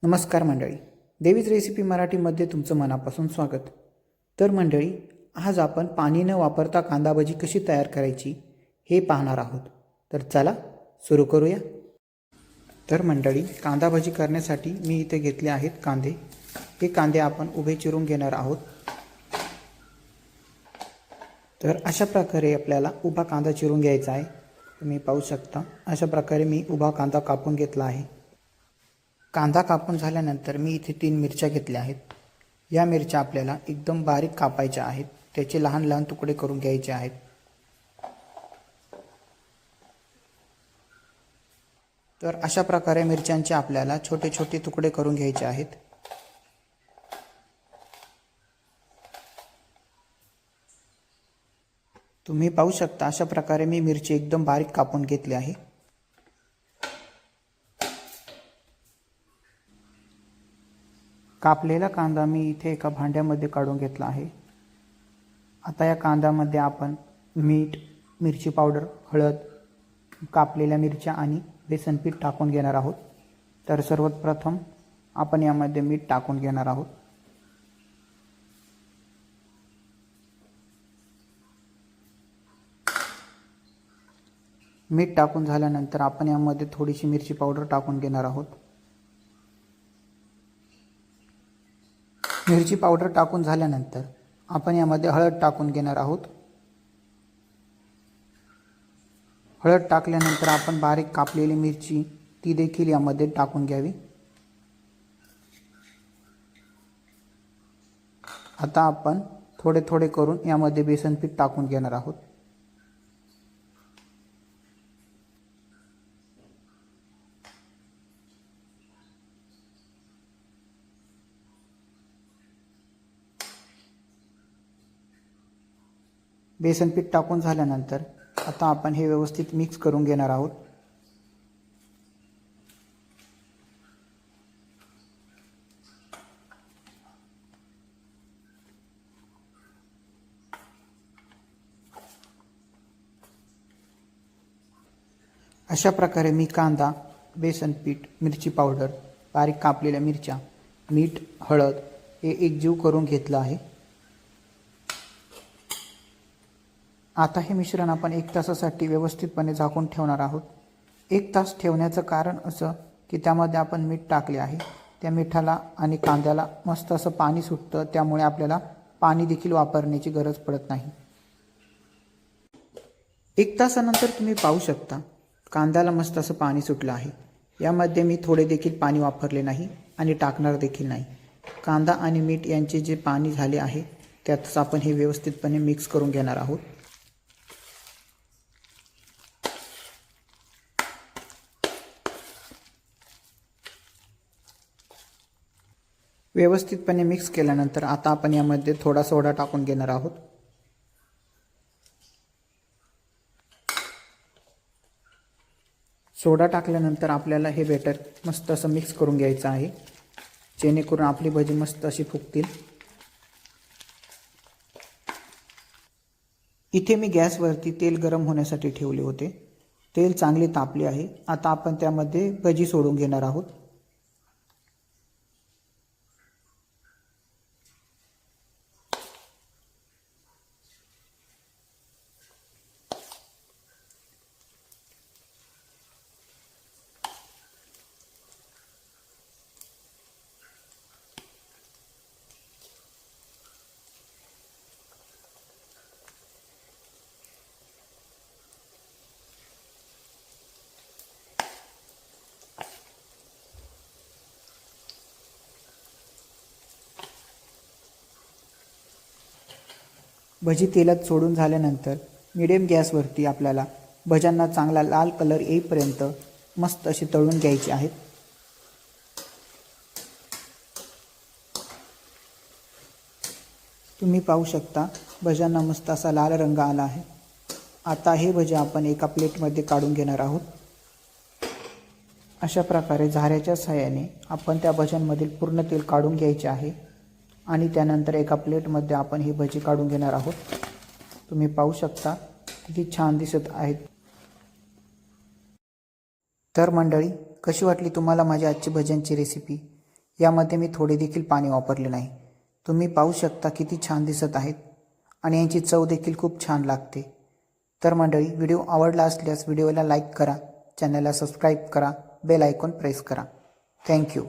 नमस्कार मंडळी, देवीज रेसिपी मराठीमध्ये तुमचं मनापासून स्वागत. तर मंडळी, आज आपण पाणी न वापरता कांदा भजी कशी तयार करायची हे पाहणार आहोत. तर चला सुरू करूया. तर मंडळी, कांदा भजी करण्यासाठी मी इथे घेतले आहेत कांदे. हे कांदे आपण उभे चिरून घेणार आहोत. तर अशा प्रकारे आपल्याला उभा कांदा चिरून घ्यायचा आहे. तुम्ही पाहू शकता अशा प्रकारे मी उभा कांदा कापून घेतला आहे. कांदा कापून झाल्यानंतर मी इथे 3 मिरच्या घेतल्या आहेत. या मिरच्या आपल्याला एकदम बारीक कापायच्या आहेत. त्याचे लहान लहान तुकडे करून घ्यायचे आहेत. तर अशा प्रकारे मिरच्यांचे आपल्याला छोटे छोटे तुकडे करून घ्यायचे आहेत. तुम्ही पाहू शकता अशा प्रकारे मी मिरची एकदम बारीक कापून घेतली आहे. कापलेला कांदा मी इथे एका भांड्यामध्ये काढून घेतला आहे. आता या कांद्यामध्ये आपण मीठ, मिरची पावडर, हळद, कापलेल्या मिरच्या आणि बेसन पीठ टाकून घेणार आहोत. तर सर्वप्रथम आपण यामध्ये मीठ टाकून घेणार आहोत. मीठ टाकून झाल्यानंतर आपण यामध्ये थोडीशी मिरची पावडर टाकून घेणार आहोत. मिरची पावडर टाकून झाल्यानंतर आपण यामध्ये हळद टाकून घेणार आहोत. हळद टाकल्यानंतर आपण बारीक कापलेली मिरची ती देखील यामध्ये टाकून घ्यावी. आता आपण थोडे थोडे करून यामध्ये बेसन पीठ टाकून घेणार आहोत. बेसन पीठ टाकून झाल्यानंतर आता आपण हे व्यवस्थित मिक्स करून घेणार आहोत. अशा प्रकारे मी कांदा, बेसन पीठ, मिरची पावडर, बारीक कापलेल्या मिरच्या, मीठ, हळद हे एकजीव करून घेतलं आहे. आता हे मिश्रण आपण 1 तासासाठी व्यवस्थितपणे झाकून ठेवणार आहोत. 1 तास ठेवण्याचं कारण असं की त्यामध्ये आपण मीठ टाकले आहे. त्या मिठाला आणि कांद्याला मस्त असं पाणी सुटतं, त्यामुळे आपल्याला पाणी देखील वापरण्याची गरज पडत नाही. 1 तासानंतर तुम्ही पाहू शकता कांद्याला मस्त असं पाणी सुटलं आहे. यामध्ये मी थोडे देखील पाणी वापरले नाही आणि टाकणार देखील नाही. कांदा आणि मीठ यांचे जे पाणी झाले आहे त्यातच आपण हे व्यवस्थितपणे मिक्स करून घेणार आहोत. व्यवस्थितपणे मिक्स केल्यानंतर आता आपण यामध्ये थोडा सोडा टाकून घेणार आहोत. सोडा टाकल्यानंतर आपल्याला हे बेटर मस्त असं मिक्स करून घ्यायचं आहे, जेणेकरून आपली भजी मस्त अशी फुगतील. इथे मी गॅसवरती तेल गरम होण्यासाठी ठेवले होते. तेल चांगले तापले आहे. आता आपण त्यामध्ये भजी सोडून घेणार आहोत. भजी तेलात सोडून झाल्यानंतर मिडियम गॅसवरती आपल्याला भज्यांना चांगला लाल कलर येईपर्यंत मस्त अशी तळून घ्यायची आहेत. तुम्ही पाहू शकता भज्यांना मस्त असा लाल रंग आला आहे. आता हे भजे आपण एका प्लेटमध्ये काढून घेणार आहोत. अशा प्रकारे झाऱ्याच्या सहाय्याने आपण त्या भज्यांमधील पूर्ण तेल काढून घ्यायचे आहे आणि त्यानंतर एका प्लेटमध्ये आपण ही भजी काढून घेणार आहोत. तुम्ही पाहू शकता किती छान दिसत आहेत. तर मंडळी, कशी वाटली तुम्हाला माझी आजची भज्यांची रेसिपी? यामध्ये मी थोडे देखील पाणी वापरले नाही. तुम्ही पाहू शकता किती छान दिसत आहेत आणि यांची चव देखील खूप छान लागते. तर मंडळी, व्हिडिओ आवडला असल्यास व्हिडिओला लाईक करा, चॅनलला सबस्क्राईब करा, बेल आयकॉन प्रेस करा. थँक्यू.